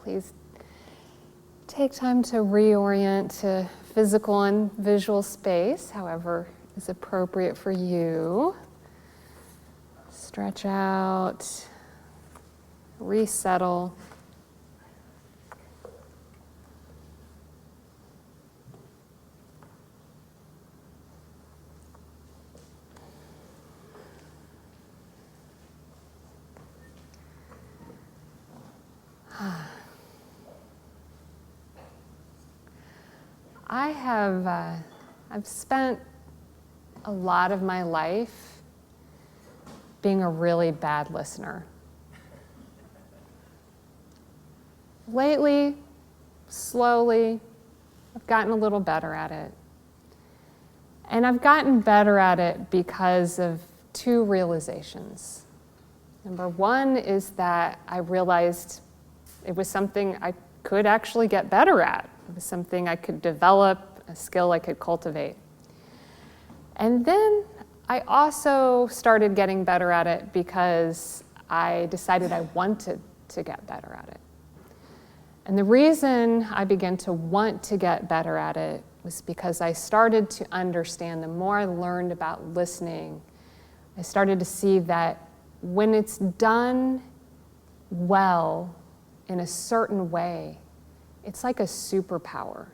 please take time to reorient to physical and visual space, however is appropriate for you. Stretch out, resettle. I've spent a lot of my life being a really bad listener. Lately, slowly, I've gotten a little better at it. And I've gotten better at it because of two realizations. Number one is that I realized it was something I could actually get better at. It was something I could develop, a skill I could cultivate. And then I also started getting better at it because I decided I wanted to get better at it. And the reason I began to want to get better at it was because I started to understand, the more I learned about listening, I started to see that when it's done well in a certain way, it's like a superpower.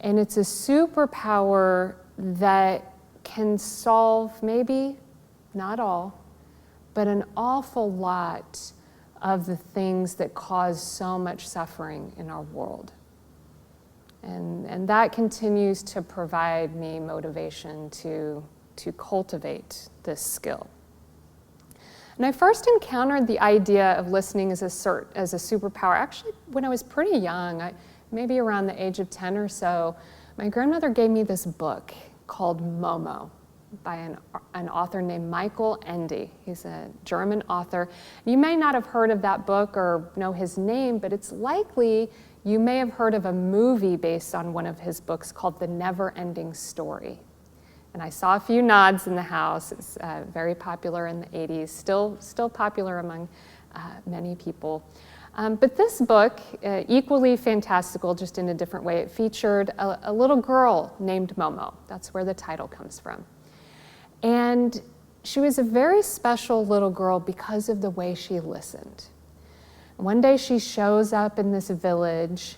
And it's a superpower that can solve maybe, not all, but an awful lot of the things that cause so much suffering in our world. And that continues to provide me motivation to cultivate this skill. And I first encountered the idea of listening as a superpower actually when I was pretty young, maybe around the age of 10 or so. My grandmother gave me this book called Momo by an author named Michael Ende. He's a German author. You may not have heard of that book or know his name, but it's likely you may have heard of a movie based on one of his books called The Never-Ending Story. And I saw a few nods in the house. It's very popular in the 80s, still popular among many people. But this book, equally fantastical, just in a different way, it featured a little girl named Momo. That's where the title comes from. And she was a very special little girl because of the way she listened. One day she shows up in this village,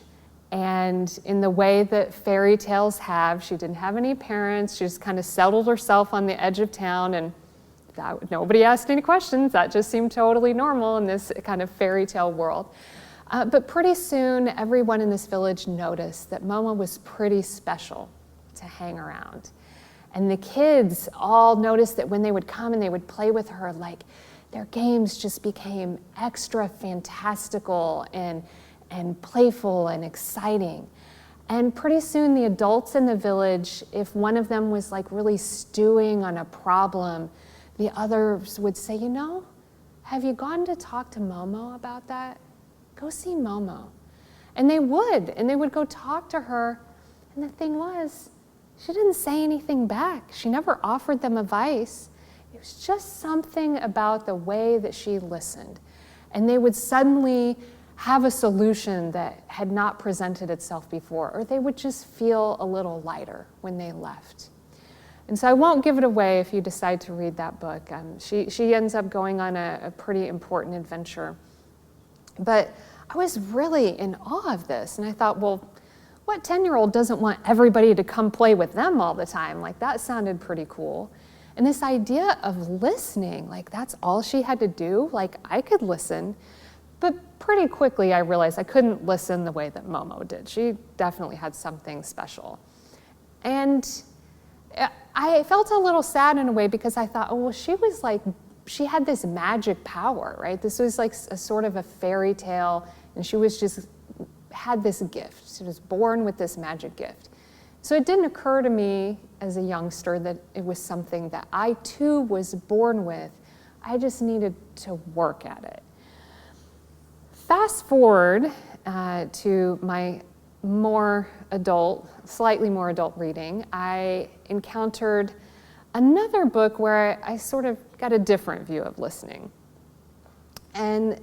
and in the way that fairy tales have, she didn't have any parents. She just kind of settled herself on the edge of town, and nobody asked any questions. That just seemed totally normal in this kind of fairy tale world. But pretty soon, everyone in this village noticed that Momo was pretty special to hang around. And the kids all noticed that when they would come and they would play with her, like, their games just became extra fantastical and playful and exciting. And pretty soon the adults in the village, if one of them was like really stewing on a problem, the others would say, you know, have you gone to talk to Momo about that? Go see Momo. And they would go talk to her. And the thing was, she didn't say anything back. She never offered them advice. It was just something about the way that she listened. And they would suddenly have a solution that had not presented itself before, or they would just feel a little lighter when they left. And so I won't give it away if you decide to read that book. She ends up going on a pretty important adventure. But I was really in awe of this, and I thought, well, what 10-year-old doesn't want everybody to come play with them all the time? Like, that sounded pretty cool. And this idea of listening, like that's all she had to do, like I could listen. But pretty quickly I realized I couldn't listen the way that Momo did. She definitely had something special. And I felt a little sad in a way because I thought, oh, well, she had this magic power, right? This was like a sort of a fairy tale, and she was just had this gift. She was born with this magic gift. So it didn't occur to me as a youngster that it was something that I too was born with. I just needed to work at it. Fast forward to my slightly more adult reading, I encountered another book where I sort of got a different view of listening. And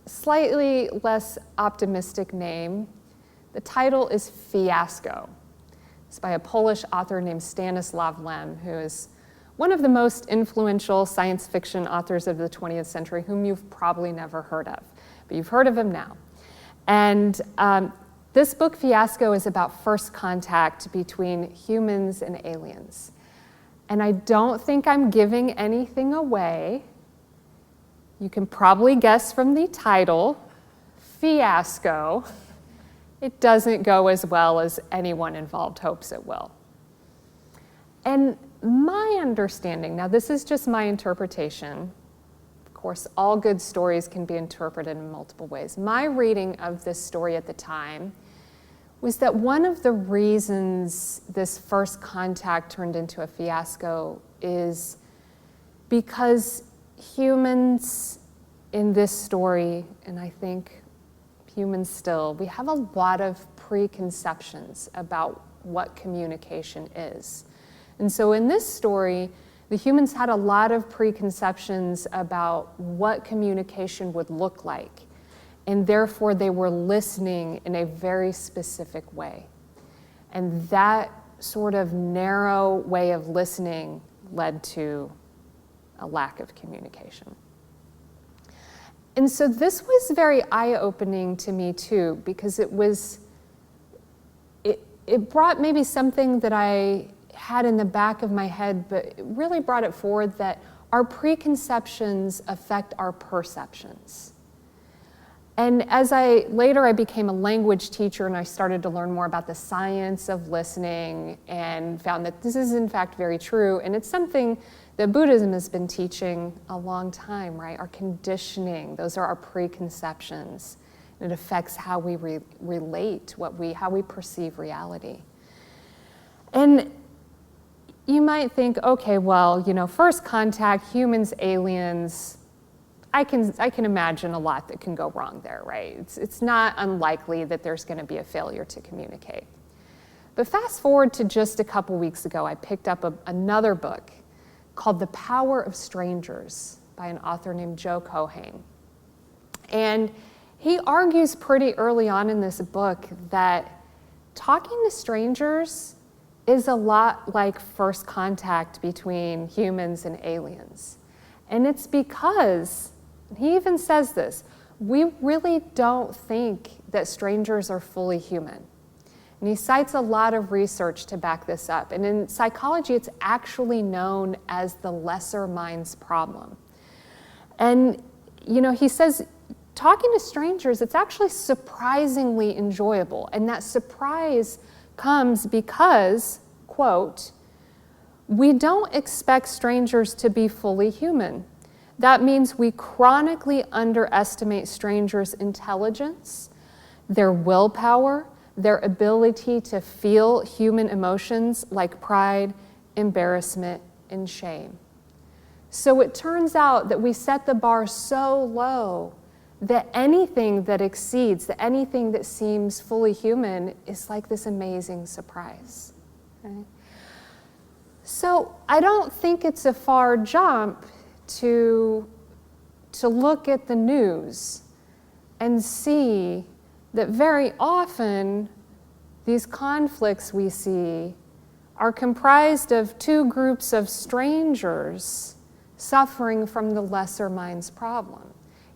slightly less optimistic name. The title is Fiasco. It's by a Polish author named Stanislaw Lem, who is one of the most influential science fiction authors of the 20th century, whom you've probably never heard of, but you've heard of him now. And this book, Fiasco, is about first contact between humans and aliens. And I don't think I'm giving anything away. You can probably guess from the title, Fiasco. It doesn't go as well as anyone involved hopes it will. And my understanding, now this is just my interpretation, of course all good stories can be interpreted in multiple ways. My reading of this story at the time was that one of the reasons this first contact turned into a fiasco is because humans in this story, and I think humans still, we have a lot of preconceptions about what communication is. And so in this story, the humans had a lot of preconceptions about what communication would look like, and therefore they were listening in a very specific way. And that sort of narrow way of listening led to a lack of communication. And so this was very eye-opening to me too, because it brought maybe something that I had in the back of my head, but it really brought it forward that our preconceptions affect our perceptions. And as later I became a language teacher and I started to learn more about the science of listening and found that this is in fact very true. And it's something that Buddhism has been teaching a long time, right? Our conditioning, those are our preconceptions. It affects how we relate, how we perceive reality. And you might think, okay, well, first contact, humans, aliens, I can imagine a lot that can go wrong there, right? It's not unlikely that there's going to be a failure to communicate. But fast forward to just a couple weeks ago, I picked up another book called The Power of Strangers by an author named Joe Cohane. And he argues pretty early on in this book that talking to strangers is a lot like first contact between humans and aliens. And it's because, he even says this, we really don't think that strangers are fully human. And he cites a lot of research to back this up. And in psychology, it's actually known as the lesser minds problem. And, he says, talking to strangers, it's actually surprisingly enjoyable. And that surprise comes because, quote, we don't expect strangers to be fully human. That means we chronically underestimate strangers' intelligence, their willpower, their ability to feel human emotions like pride, embarrassment, and shame. So it turns out that we set the bar so low that anything that exceeds, that anything that seems fully human is like this amazing surprise. Okay? So I don't think it's a far jump to look at the news and see that very often these conflicts we see are comprised of two groups of strangers suffering from the lesser minds problem,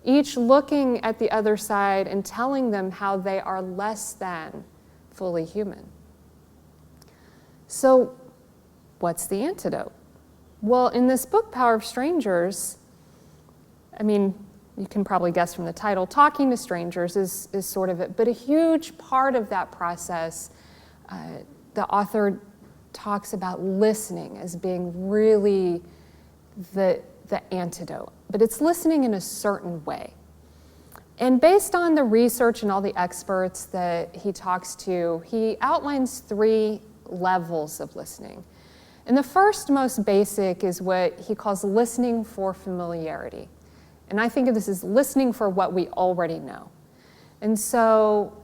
each looking at the other side and telling them how they are less than fully human. So what's the antidote? Well, in this book, Power of Strangers, you can probably guess from the title, talking to strangers is sort of it. But a huge part of that process, the author talks about listening as being really the antidote. But it's listening in a certain way. And based on the research and all the experts that he talks to, he outlines 3 levels of listening. And the first, most basic, is what he calls listening for familiarity. And I think of this as listening for what we already know. And so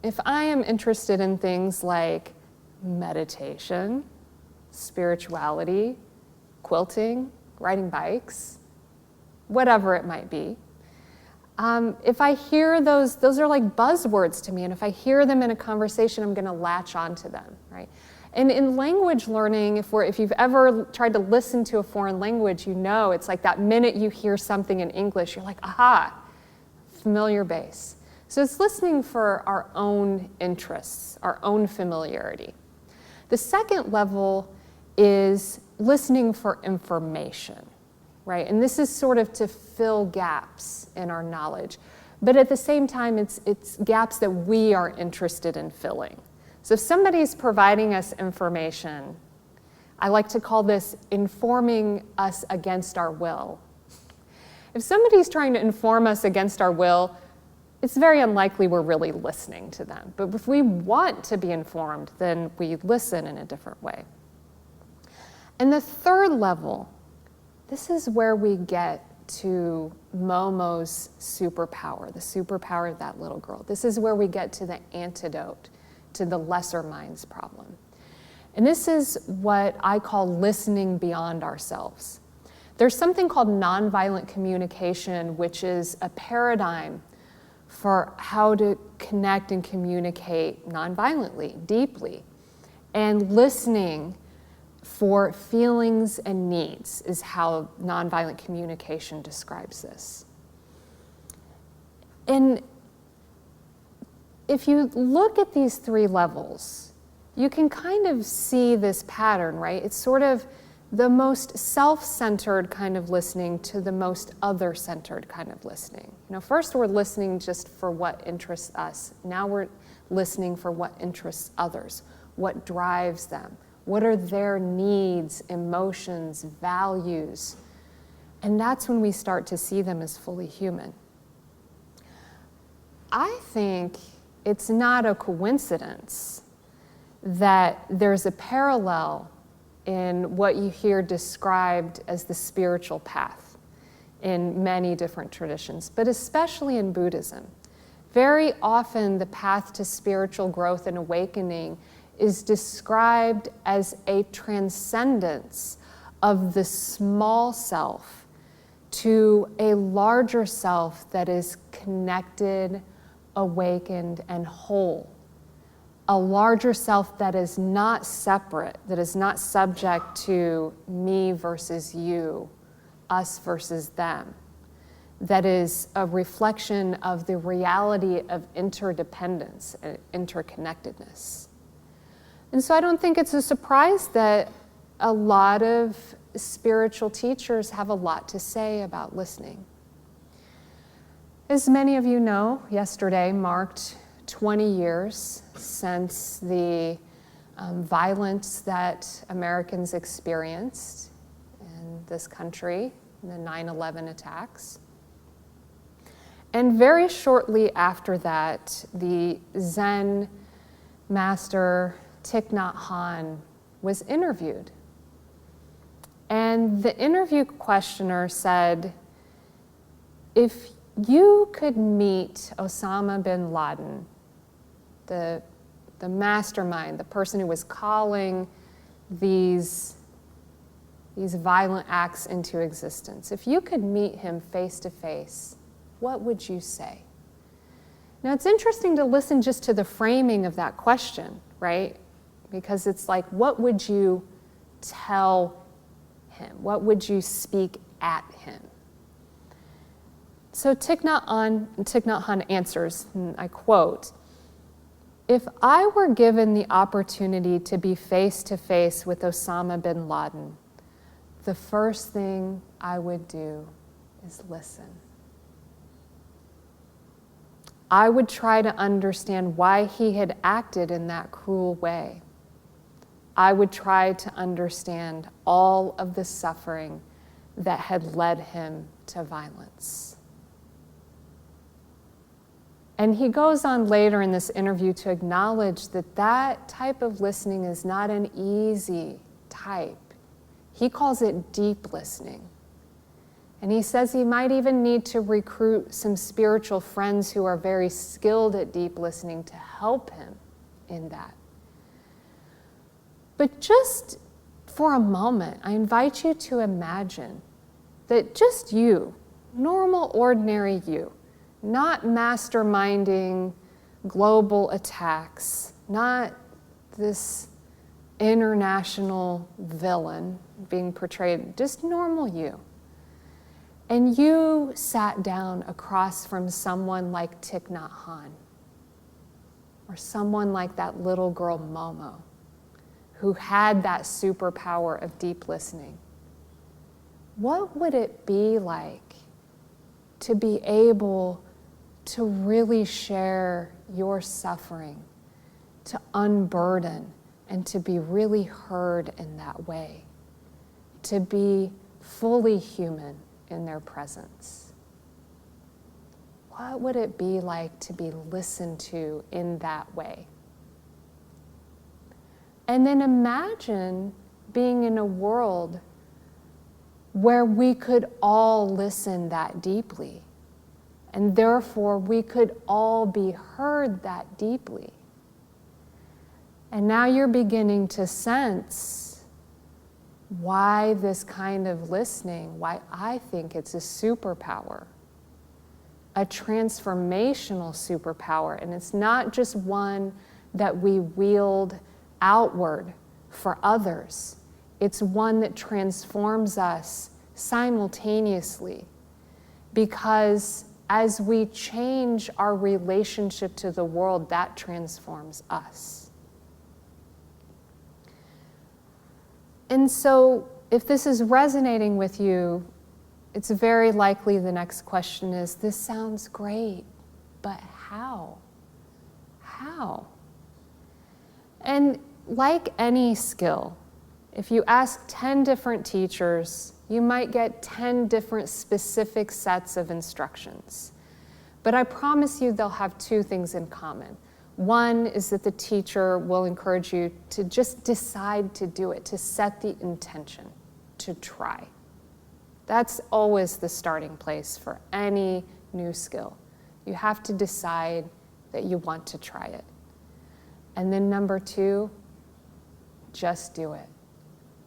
if I am interested in things like meditation, spirituality, quilting, riding bikes, whatever it might be, If I hear those are like buzzwords to me, and if I hear them in a conversation, I'm going to latch onto them, right? And in language learning, if you've ever tried to listen to a foreign language, you know it's like that minute you hear something in English, you're like, aha, familiar base. So it's listening for our own interests, our own familiarity. The second level is listening for information, right? And this is sort of to fill gaps in our knowledge. But at the same time, it's gaps that we are interested in filling. So if somebody's providing us information, I like to call this informing us against our will. If somebody's trying to inform us against our will, it's very unlikely we're really listening to them. But if we want to be informed, then we listen in a different way. And the third level, this is where we get to Momo's superpower, the superpower of that little girl. This is where we get to the antidote to the lesser minds problem. And this is what I call listening beyond ourselves. There's something called nonviolent communication, which is a paradigm for how to connect and communicate nonviolently, deeply. And listening for feelings and needs is how nonviolent communication describes this. And if you look at these three levels, you can kind of see this pattern, right? It's sort of the most self-centered kind of listening to the most other-centered kind of listening. First we're listening just for what interests us. Now we're listening for what interests others, what drives them, what are their needs, emotions, values. And that's when we start to see them as fully human. I think it's not a coincidence that there's a parallel in what you hear described as the spiritual path in many different traditions, but especially in Buddhism. Very often the path to spiritual growth and awakening is described as a transcendence of the small self to a larger self that is connected, awakened, and whole. A larger self that is not separate, that is not subject to me versus you, us versus them, that is a reflection of the reality of interdependence and interconnectedness. And so I don't think it's a surprise that a lot of spiritual teachers have a lot to say about listening. As many of you know, yesterday marked 20 years since the violence that Americans experienced in this country, the 9/11 attacks. And very shortly after that, the Zen master Thich Nhat Hanh was interviewed. And the interview questioner said, if you could meet Osama bin Laden, the mastermind, the person who was calling these violent acts into existence, if you could meet him face to face, what would you say? Now it's interesting to listen just to the framing of that question, right? Because it's like, what would you tell him? What would you speak at him? So Thich Nhat Hanh answers, and I quote, "If I were given the opportunity to be face to face with Osama bin Laden, the first thing I would do is listen. I would try to understand why he had acted in that cruel way. I would try to understand all of the suffering that had led him to violence." And he goes on later in this interview to acknowledge that that type of listening is not an easy type. He calls it deep listening. And he says he might even need to recruit some spiritual friends who are very skilled at deep listening to help him in that. But just for a moment, I invite you to imagine that just you, normal, ordinary you, not masterminding global attacks, not this international villain being portrayed, just normal you. And you sat down across from someone like Thich Nhat Hanh, or someone like that little girl Momo, who had that superpower of deep listening. What would it be like to be able to really share your suffering, to unburden, and to be really heard in that way, to be fully human in their presence? What would it be like to be listened to in that way? And then imagine being in a world where we could all listen that deeply, and therefore we could all be heard that deeply. And now you're beginning to sense why this kind of listening, why I think it's a superpower, a transformational superpower. And it's not just one that we wield outward for others. It's one that transforms us simultaneously, because as we change our relationship to the world, that transforms us. And so if this is resonating with you, it's very likely the next question is, this sounds great, but how? How? And like any skill, if you ask 10 different teachers, you might get 10 different specific sets of instructions. But I promise you they'll have two things in common. One is that the teacher will encourage you to just decide to do it, to set the intention, to try. That's always the starting place for any new skill. You have to decide that you want to try it. And then number two, just do it.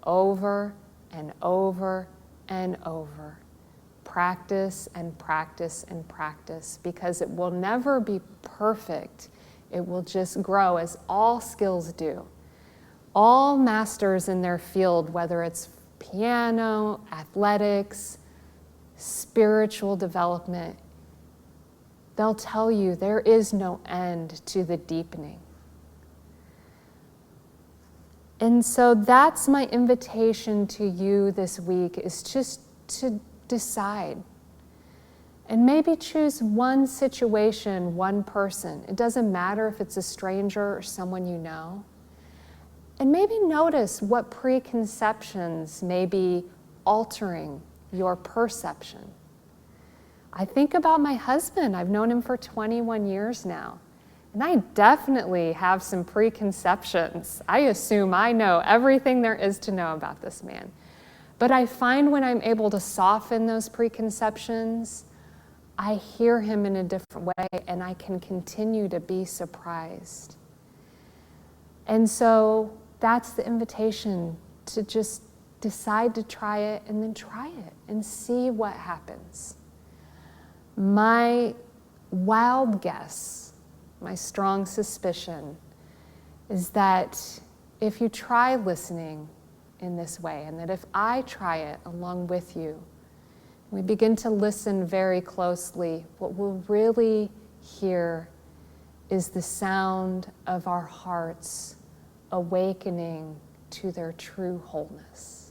Over and over and over. Practice and practice and practice, because it will never be perfect. It will just grow, as all skills do. All masters in their field, whether it's piano, athletics, spiritual development, they'll tell you there is no end to the deepening. And so that's my invitation to you this week, is just to decide. And maybe choose one situation, one person. It doesn't matter if it's a stranger or someone you know. And maybe notice what preconceptions may be altering your perception. I think about my husband. I've known him for 21 years now. And I definitely have some preconceptions. I assume I know everything there is to know about this man. But I find when I'm able to soften those preconceptions, I hear him in a different way, and I can continue to be surprised. And so that's the invitation, to just decide to try it, and then try it and see what happens. My wild guess, my strong suspicion, is that if you try listening in this way, and that if I try it along with you, we begin to listen very closely, what we'll really hear is the sound of our hearts awakening to their true wholeness.